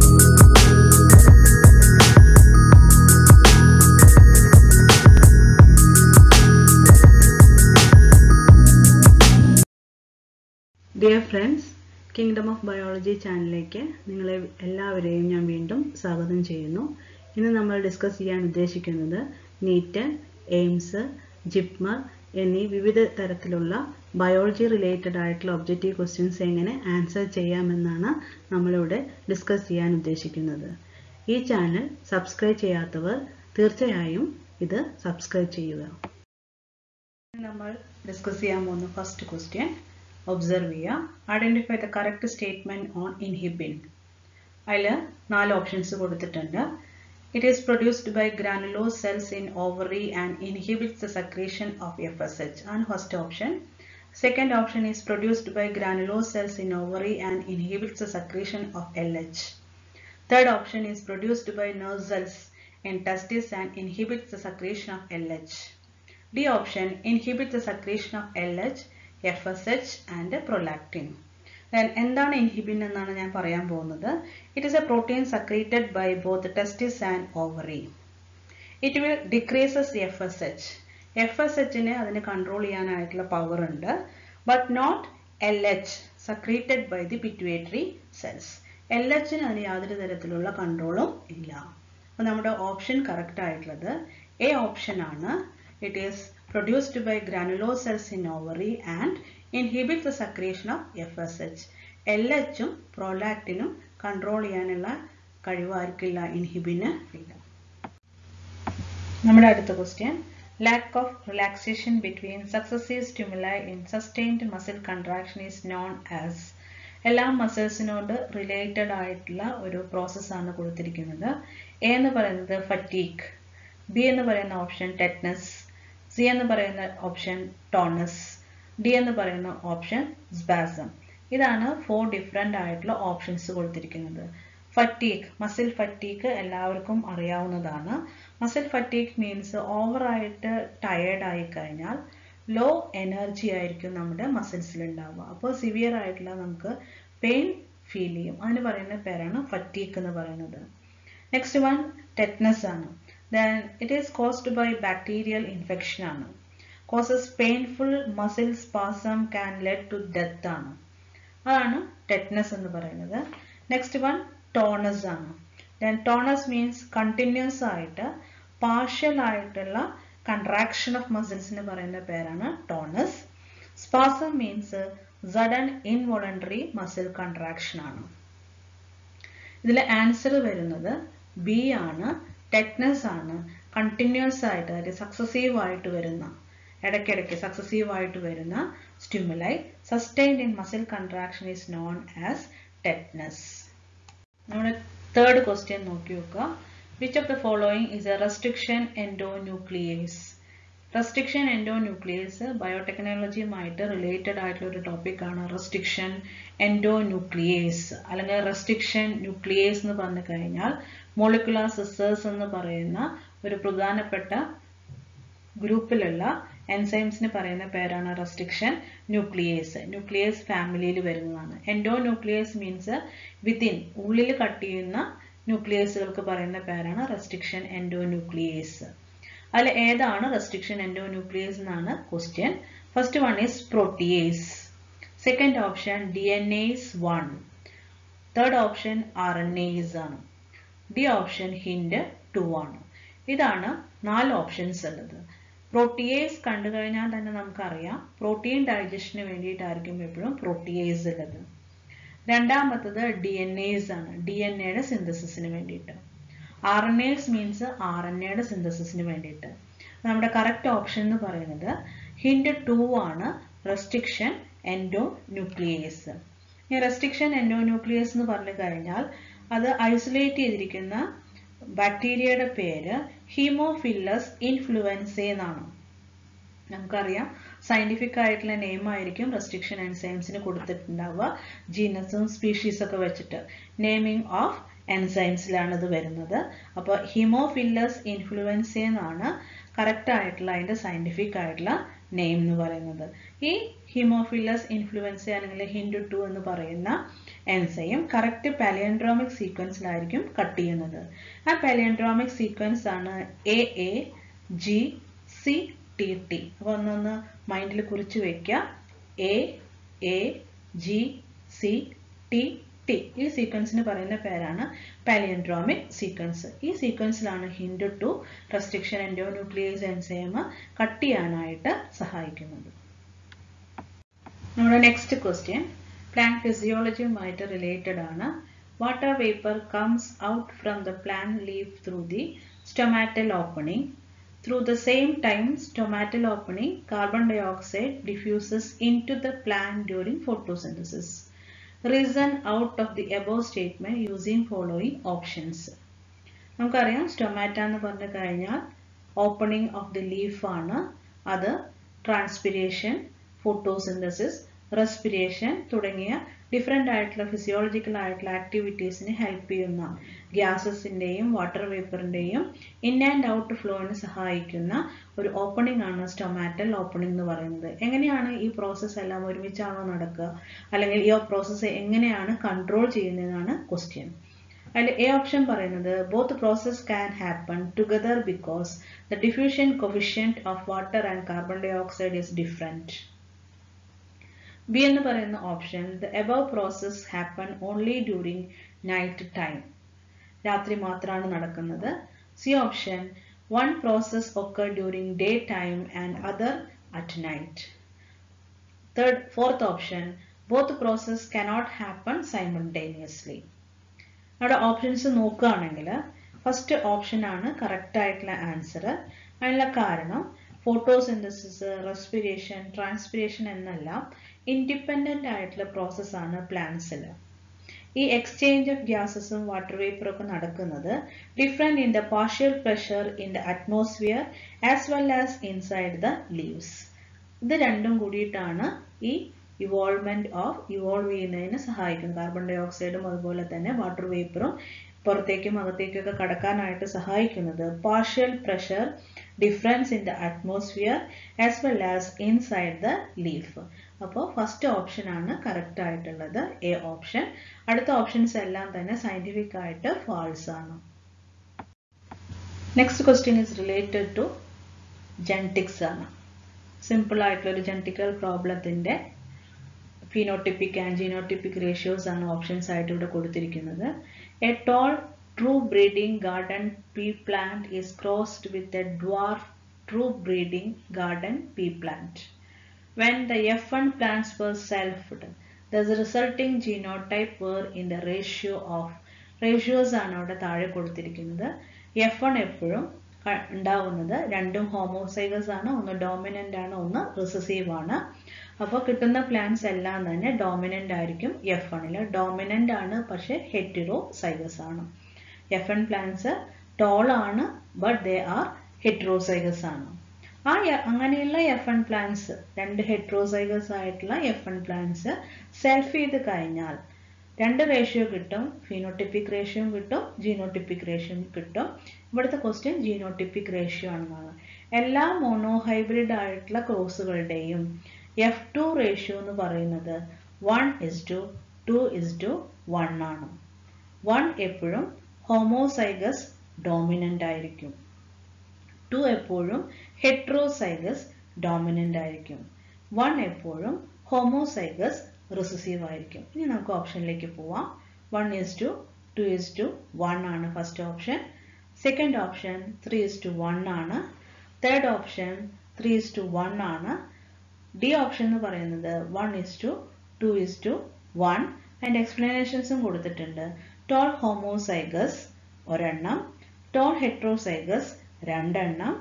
Dear friends, Kingdom of Biology ചാനലിലേക്ക് നിങ്ങളെ എല്ലാവരെയും ഞാൻ വീണ്ടും സ്വാഗതം ചെയ്യുന്നു. ഇന്ന് നമ്മൾ ഡിസ്കസ് ചെയ്യാൻ ഉദ്ദേശിക്കുന്നത് നീറ്റ്, എയിംസ്, ജിപ്മർ എന്നീ വിവിധ തരത്തിലുള്ള ബയോളജി റിലേറ്റഡ് ആയിട്ടുള്ള ഒബ്ജക്റ്റീവ് ക്വസ്റ്റ്യൻസ് എങ്ങനെ ആൻസർ ചെയ്യാമെന്നാണ് നമ്മളിവിടെ ഡിസ്കസ് ചെയ്യാൻ ഉദ്ദേശിക്കുന്നത്. ഈ ചാനൽ സബ്സ്ക്രൈബ് ചെയ്യാത്തവർ തീർച്ചയായും ഇത് സബ്സ്ക്രൈബ് ചെയ്യുക. നമ്മൾ ഡിസ്കസ് ചെയ്യാൻ പോകുന്ന first question observe here. Identify the correct statement on inhibin. Aile 4 options kodutittunde. It is produced by granulose cells in ovary and inhibits the secretion of FSH. And first option. Second option is produced by granulose cells in ovary and inhibits the secretion of LH. Third option is produced by nerve cells in testis and inhibits the secretion of LH. D option inhibits the secretion of LH, FSH and prolactin. Then endana inhibin ennaanu njan parayan povunathu. It is a protein secreted by both testis and ovary. It will decreases FSH. FSH ne adine control cheyanayittulla power undu, but not LH secreted by the pituitary cells. LH ne adine yadoru tharathilulla control illa. appo nammade option correct aayittulladu A option aanu. It is produced by granulose cells in ovary and inhibits the secretion of FSH. LH ഉം prolactin control ചെയ്യാനുള്ള കഴിവായിരിക്കില്ല ഇൻഹിബിന് ഇല്ല. നമ്മുടെ അടുത്ത question lack of relaxation between successive stimuli in sustained muscle contraction is known as. എല്ലാ മസിൽസിനോട് related ആയിട്ടുള്ള ഒരു process ആണ് കൊടുത്തിരിക്കുന്നത്. എ എന്ന് പറയുന്നത് ഫറ്റീഗ്, ബി എന്ന് പറയുന്ന ഓപ്ഷൻ ടെറ്റനസ്, സി എന്ന് പറയുന്ന ഓപ്ഷൻ ടോണസ്, ഡി എന്ന് പറയുന്ന ഓപ്ഷൻ സ്പാസം. ഇതാണ് 4 ഡിഫറെൻ്റ് ആയിട്ടുള്ള ഓപ്ഷൻസ് കൊടുത്തിരിക്കുന്നത്. ഫറ്റീഗ്, മസിൽ ഫറ്റീഗ് എല്ലാവർക്കും അറിയാവുന്നതാണ്. മസിൽ ഫറ്റീഗ് മീൻസ് ഓവറായിട്ട് ടയേർഡ് ആയി കഴിഞ്ഞാൽ ലോ എനർജി ആയിരിക്കും നമ്മുടെ മസിൽസിൽ ഉണ്ടാവുക. അപ്പോൾ സിവിയർ ആയിട്ടുള്ള നമുക്ക് പെയിൻ ഫീൽ ചെയ്യും. അതിന് പറയുന്ന പേരാണ് ഫറ്റീഗ് എന്ന് പറയുന്നത്. നെക്സ്റ്റ് വൺ ടെറ്റനസ് ആണ്. Then it is caused by bacterial infection. Causes painful muscle spasm, can lead to death. Adana tetanus ennu parayunnathu. Next one tonus aanu. Then tonus means continuous aayittu partial aayittulla contraction of muscles nu parayunna perana tonus. Spasm means sudden involuntary muscle contraction aanu. Idile answer varunnathu B aanu. Tetanus ആണ്. Continuous ആയിട്ട്, അതായത് successive ആയിട്ട് വരുന്ന, ഇടയ്ക്കിടയ്ക്ക് successive ആയിട്ട് വരുന്ന stimuli sustained in muscle contraction is known as tetanus. നമ്മുടെ third question നോക്കി നോക്കുക. Which of the following is a restriction endonuclease? Restriction endonuclease ബയോടെക്നോളജിയുമായിട്ട് റിലേറ്റഡ് ആയിട്ടുള്ള ഒരു ടോപ്പിക്കാണ്. റെസ്ട്രിക്ഷൻ എൻഡോന്യൂക്ലിയേസ് അല്ലെങ്കിൽ റെസ്ട്രിക്ഷൻ ന്യൂക്ലിയേസ് എന്ന് പറഞ്ഞു കഴിഞ്ഞാൽ മോളിക്കുലാർ സിസ്റ്റേഴ്സ് എന്ന് പറയുന്ന ഒരു പ്രധാനപ്പെട്ട ഗ്രൂപ്പിലുള്ള എൻസൈംസിന് പറയുന്ന പേരാണ് റെസ്ട്രിക്ഷൻ ന്യൂക്ലിയേസ്. ന്യൂക്ലിയേസ് ഫാമിലിയിൽ വരുന്നതാണ്. എൻഡോന്യൂക്ലിയേസ് മീൻസ് വിത്തിൻ, ഉള്ളിൽ കട്ട് ചെയ്യുന്ന ന്യൂക്ലിയേസുകൾക്ക് പറയുന്ന പേരാണ് റെസ്ട്രിക്ഷൻ എൻഡോന്യൂക്ലിയേസ്. അതിൽ ഏതാണ് റെസ്ട്രിക്ഷൻ എൻഡോന്യൂക്ലിയേസ് എന്നാണ് question. First one is protease, second option DNase 1, third option RNase ആണ്, ഡി ഓപ്ഷൻ ഹിൻഡ് 2 ആണ്. ഇതാണ് 4 ഓപ്ഷൻസ് ഉള്ളത്. പ്രോട്ടിയേസ് കണ്ടു കഴിഞ്ഞാൽ തന്നെ നമുക്കറിയാം പ്രോട്ടീൻ ഡൈജഷന് വേണ്ടിയിട്ടായിരിക്കും എപ്പോഴും പ്രോട്ടിയേസ് ഉള്ളത്. രണ്ടാമത്തത് ഡിഎൻഎസ് ആണ്, ഡിഎൻഎയുടെ സിന്തസിസിന് വേണ്ടിയിട്ട്. ആർഎൻഎസ് മീൻസ് ആർഎൻഎയുടെ സിന്തസിസിന് വേണ്ടിയിട്ട്. നമ്മുടെ കറക്റ്റ് ഓപ്ഷൻ എന്ന് പറയുന്നത് ഹിൻഡ് 2 ആണ്, റെസ്ട്രിക്ഷൻ എൻഡോന്യൂക്ലിയേസ്. ഈ റെസ്ട്രിക്ഷൻ എൻഡോന്യൂക്ലിയേസ് എന്ന് പറഞ്ഞു കഴിഞ്ഞാൽ അത് ഐസൊലേറ്റ് ചെയ്തിരിക്കുന്ന ബാക്ടീരിയയുടെ പേര് ഹീമോഫില്ലസ് ഇൻഫ്ലുവൻസേ എന്നാണ്. നമുക്കറിയാം സയന്റിഫിക് ആയിട്ടുള്ള നെയിം ആയിരിക്കും റെസ്ട്രിക്ഷൻ എൻസൈംസിന് കൊടുത്തിട്ടുണ്ടാവുക, ജീനസും സ്പീഷീസ് ഒക്കെ വെച്ചിട്ട്. നെയിമിംഗ് ഓഫ് എൻസൈംസിലാണ് ഇത് വരുന്നത്. അപ്പോൾ ഹീമോഫില്ലസ് ഇൻഫ്ലുവൻസേ എന്നാണ് കറക്റ്റ് ആയിട്ടുള്ള അതിൻ്റെ സയന്റിഫിക് ആയിട്ടുള്ള നെയിം എന്ന് പറയുന്നത്. ഈ ഹീമോഫിലസ് ഇൻഫ്ലുവൻസ അല്ലെങ്കിൽ HIND2 എന്ന് പറയുന്ന എൻസൈം കറക്റ്റ് പാലിയൻഡ്രോമിക് സീക്വൻസിലായിരിക്കും കട്ട് ചെയ്യുന്നത്. ആ പാലിയൻഡ്രോമിക് സീക്വൻസ് ആണ് AAGCTT. അപ്പോൾ ഒന്നൊന്ന് മൈൻഡിൽ കുറിച്ച് വയ്ക്കുക. AAGCTT. ഈ സീക്വൻസിന് പറയുന്ന പേരാണ് പാലിയൻഡ്രോമിക് സീക്വൻസ്. ഈ സീക്വൻസിലാണ് HIND2 restriction endonuclease enzyme cut ചെയ്യാനായിട്ട് സഹായിക്കുന്നത്. നമ്മുടെ നെക്സ്റ്റ് ക്വസ്റ്റ്യൻ പ്ലാന്റ് ഫിസിയോളജിയുമായിട്ട് റിലേറ്റഡ് ആണ്. Water vapour comes out from the plant leaf through the stomatal opening. Through the same time stomatal opening, carbon dioxide diffuses into the plant during photosynthesis. Reason out of the above statement using following options. നമുക്കറിയാം stomata എന്ന് പറഞ്ഞു കഴിഞ്ഞാൽ opening of the leaf ആണ്. അത് transpiration, photosynthesis, respiration തുടങ്ങിയ different ആയിട്ടുള്ള physiological ആയിട്ടുള്ള ആക്ടിവിറ്റീസിന് help ചെയ്യുന്ന ഗ്യാസസിൻ്റെയും വാട്ടർ വേപ്പറിൻ്റെയും ഇൻ ആൻഡ് ഔട്ട് ഫ്ലോയിന് സഹായിക്കുന്ന ഒരു ഓപ്പണിംഗ് ആണ് സ്റ്റൊമാറ്റൽ ഓപ്പണിംഗ് എന്ന് പറയുന്നത്. എങ്ങനെയാണ് ഈ പ്രോസസ്സ് എല്ലാം ഒരുമിച്ചാണോ നടക്കുക, അല്ലെങ്കിൽ ഈ പ്രോസസ്സ് എങ്ങനെയാണ് കൺട്രോൾ ചെയ്യുന്നതെന്നാണ് ക്വസ്റ്റ്യൻ. അതിൽ എ ഓപ്ഷൻ പറയുന്നത് both process can happen together because the diffusion coefficient of water and carbon dioxide is different. B എന്ന് പറയുന്ന option the above process happen only during night time, രാത്രി മാത്രമാണ് നടക്കുന്നത്. C option one process occur during day time and other at night. Fourth option both process cannot happen simultaneously. അവിടെ options നോക്കുകയാണെങ്കിൽ first option ആണ് correct ആയിട്ടുള്ള answer. അതിനുള്ള കാരണം photosynthesis, respiration, transpiration എന്നെല്ലാം ഇൻഡിപെൻഡൻ്റ് ആയിട്ടുള്ള പ്രോസസ്സാണ് പ്ലാന്റ്സിൽ. ഈ എക്സ്ചേഞ്ച് ഓഫ് ഗ്യാസസും വാട്ടർ വേപ്പറും ഒക്കെ നടക്കുന്നത് different in the partial pressure in the atmosphere as well as inside the leaves. ഇത് രണ്ടും കൂടിയിട്ടാണ് ഈ ഇവോൾവ് ചെയ്യുന്നതിന് സഹായിക്കുന്നത്. കാർബൺ ഡൈ ഓക്സൈഡും അതുപോലെ തന്നെ വാട്ടർ വേപ്പറും പുറത്തേക്കും അകത്തേക്കൊക്കെ കടക്കാനായിട്ട് സഹായിക്കുന്നത് partial pressure difference in the atmosphere as well as inside the leaf. അപ്പോൾ ഫസ്റ്റ് ഓപ്ഷൻ ആണ് കറക്റ്റ് ആയിട്ടുള്ളത്, എ ഓപ്ഷൻ. അടുത്ത ഓപ്ഷൻസ് എല്ലാം തന്നെ സയന്റിഫിക് ആയിട്ട് ഫാൾസ് ആണ്. Next question is related to genetics ആണ്. സിമ്പിൾ ആയിട്ടുള്ള ഒരു ജെനറ്റിക്കൽ പ്രോബ്ലത്തിന്റെ ഫിനോട്ടിപ്പിക് ആൻഡ് ജീനോട്ടിപ്പിക് റേഷ്യോസ് ആണ് ഓപ്ഷൻസ് ആയിട്ട് ഇവിടെ കൊടുത്തിരിക്കുന്നത്. A tall true breeding garden pea plant is crossed with a dwarf true breeding garden pea plant. When the F1 plants were selfed, the resulting genotype were in the ratio of ratios ആണ് അവിടെ താഴെ കൊടുത്തിരിക്കുന്നത്. F1 എപ്പോഴും ഉണ്ടാവുന്നത് രണ്ടും homozygous ആണ്, ഒന്ന് dominant ആണ്, ഒന്ന് റിസസീവ് ആണ്. അപ്പോൾ കിട്ടുന്ന പ്ലാന്റ്സ് എല്ലാം തന്നെ ഡോമിനന്റ് ആയിരിക്കും. F1 ഡോമിനന്റ് ആണ്, പക്ഷെ ഹെറ്ററോസൈഗസ് ആണ്. F1 പ്ലാന്റ്സ് ടോൾ ആണ്, ബട്ട് ദേ ആർ ഹെറ്ററോസൈഗസ് ആണ്. അങ്ങനെയുള്ള F1 പ്ലാന്റ്സ്, രണ്ട് ഹെറ്ററോസൈഗസ് ആയിട്ടുള്ള F1 പ്ലാന്റ്സ് സെൽഫ് ചെയ്ത് കഴിഞ്ഞാൽ രണ്ട് റേഷ്യോ കിട്ടും. ഫിനോട്ടിപ്പിക് റേഷ്യോ കിട്ടും, ജീനോട്ടിപ്പിക് റേഷ്യോ കിട്ടും. ഇവിടുത്തെ ക്വസ്റ്റ്യൻ ജീനോട്ടിപ്പിക് റേഷ്യോ ആണെന്നാണ്. എല്ലാ മോണോഹൈബ്രിഡ് ആയിട്ടുള്ള ക്രോസുകളുടെയും F2 റേഷ്യോ എന്ന് പറയുന്നത് 1:2:1 ആണ്. 1 എപ്പോഴും ഹോമോസൈഗസ് ഡോമിനന്റ് ആയിരിക്കും, 2 എപ്പോഴും ഹെറ്ററോസൈഗസ് ഡോമിനന്റ് ആയിരിക്കും, 1 എപ്പോഴും ഹോമോസൈഗസ് റിസസീവ് ആയിരിക്കും. ഇനി നമുക്ക് ഓപ്ഷനിലേക്ക് പോവാം. 1:2:1 ആണ് ഫസ്റ്റ് ഓപ്ഷൻ. സെക്കൻഡ് ഓപ്ഷൻ 3:1 ആണ്. തേർഡ് ഓപ്ഷൻ 3:1 ആണ്. ഡി ഓപ്ഷൻ എന്ന് പറയുന്നത് 1:2:1. അതിന്റെ എക്സ്പ്ലനേഷൻസും കൊടുത്തിട്ടുണ്ട്. ടോൾ ഹോമോസൈഗസ് ഒരെണ്ണം, ടോൾ ഹെറ്ററോസൈഗസ് രണ്ടെണ്ണം,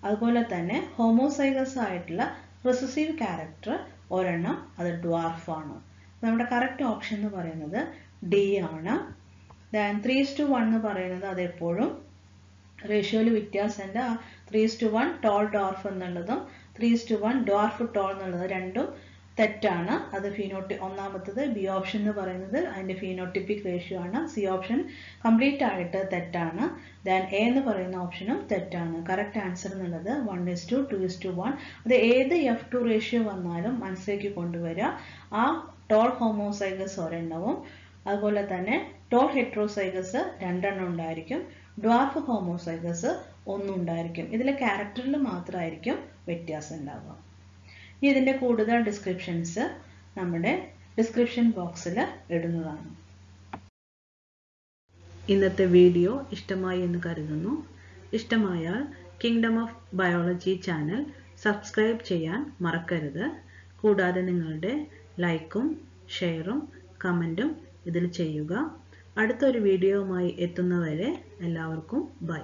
അതുപോലെ തന്നെ ഹോമോസൈഗസ് ആയിട്ടുള്ള റിസസീവ് ക്യാരക്ടർ ഒരെണ്ണം, അത് ഡ്വാർഫ് ആണ്. നമ്മുടെ കറക്റ്റ് ഓപ്ഷൻ എന്ന് പറയുന്നത് ഡി ആണ്. 3:1 എന്ന് പറയുന്നത് അതെപ്പോഴും റേഷ്യോയിൽ വ്യത്യാസമുണ്ട്. 3:1 ടോൾ ഡ്വാർഫ് എന്നുള്ളതും 3:1 ഡ്വാർഫ് ടോൾ എന്നുള്ളത് രണ്ടും തെറ്റാണ്. അത് ഒന്നാമത്തത് ബി ഓപ്ഷൻ എന്ന് പറയുന്നത് അതിന്റെ ഫീനോട്ടിപ്പിക് റേഷ്യോ ആണ്. സി ഓപ്ഷൻ കംപ്ലീറ്റ് ആയിട്ട് തെറ്റാണ്. ദെൻ എ എന്ന് പറയുന്ന ഓപ്ഷനും തെറ്റാണ്. കറക്റ്റ് ആൻസർ എന്നുള്ളത് 1:2, 2:1. അത് ഏത് F2 റേഷ്യോ വന്നാലും മനസ്സിലേക്ക് കൊണ്ടുവരിക. ആ ടോൾ ഹോമോസൈഗസ് ഒരെണ്ണവും അതുപോലെ തന്നെ ടോൾ ഹെറ്ററോസൈഗസ് 2 എണ്ണം ഉണ്ടായിരിക്കും. ഡ്വാർഫ് ഹോമോസൈഗസ് 1 ഉണ്ടായിരിക്കും. ഇതിലെ ക്യാരക്ടറിൽ മാത്രമായിരിക്കും വ്യത്യാസം ഉണ്ടാവുക. ഇനി ഇതിന്റെ കൂടുതൽ ഡിസ്ക്രിപ്ഷൻസ് നമ്മുടെ ഡിസ്ക്രിപ്ഷൻ ബോക്സിൽ ഇടുന്നതാണ്. ഇന്നത്തെ വീഡിയോ ഇഷ്ടമായി എന്ന് കരുതുന്നു. ഇഷ്ടമായാൽ kingdom of biology channel subscribe ചെയ്യാൻ മറക്കരുത്. കൂടാതെ നിങ്ങളുടെ ലൈക്കും ഷെയറും കമൻറ്റും ഇതിൽ ചെയ്യുക. അടുത്തൊരു വീഡിയോയുമായി എത്തുന്നവരെ എല്ലാവർക്കും ബൈ.